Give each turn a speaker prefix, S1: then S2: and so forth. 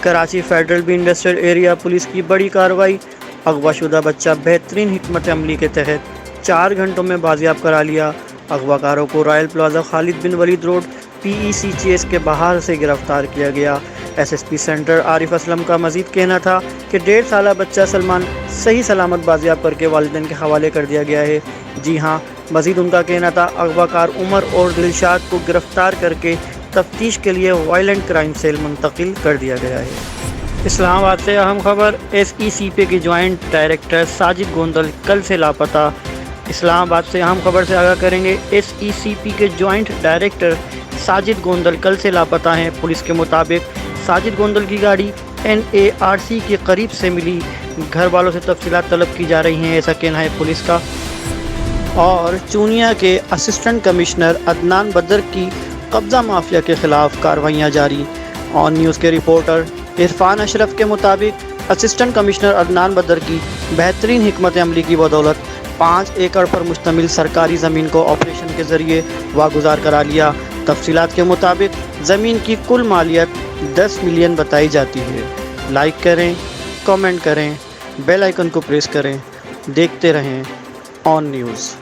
S1: Karachi federal B industrial area police کی بڑی کارروائی، اغوا شدہ بچہ بہترین حکمت عملی کے تحت 4 گھنٹوں میں بازیاب کرا لیا۔ اغوا کاروں کو رائل پلازا خالد بن ولید روڈ PECCS کے باہر سے گرفتار کیا گیا۔ SSP سینٹر عارف اسلم کا مزید کہنا تھا کہ 1.5 سالہ بچہ سلمان صحیح سلامت بازیاب کر کے والدین کے حوالے کر دیا گیا ہے۔ جی ہاں، مزید ان کا کہنا تھا اغوا کار عمر اور دلشاد کو گرفتار کر کے تفتیش کے لیے وائلنٹ کرائم سیل منتقل کر دیا گیا ہے۔ اسلام آباد سے اہم خبر، SECP کے جوائنٹ ڈائریکٹر ساجد گوندل کل سے لاپتہ۔ اسلام آباد سے اہم خبر سے آگاہ کریں گے، SECP کے جوائنٹ ڈائریکٹر ساجد گوندل کل سے لاپتہ ہیں۔ پولیس کے مطابق ساجد گوندل کی گاڑی NARC کے قریب سے ملی۔ گھر والوں سے تفصیلات طلب کی جا رہی ہیں، ایسا کہنا ہے پولیس کا۔ اور چونیا کے اسسٹنٹ کمشنر عدنان بدر کی قبضہ مافیا کے خلاف کارروائیاں جاری۔ آن نیوز کے رپورٹر عرفان اشرف کے مطابق اسسٹنٹ کمشنر عدنان بدر کی بہترین حکمت عملی کی بدولت 5 ایکڑ پر مشتمل سرکاری زمین کو آپریشن کے ذریعے واگزار کرا لیا۔ تفصیلات کے مطابق زمین کی کل مالیت 10 ملین بتائی جاتی ہے۔ لائک کریں، کامنٹ کریں، بیل آئیکن کو پریس کریں، دیکھتے رہیں آن نیوز۔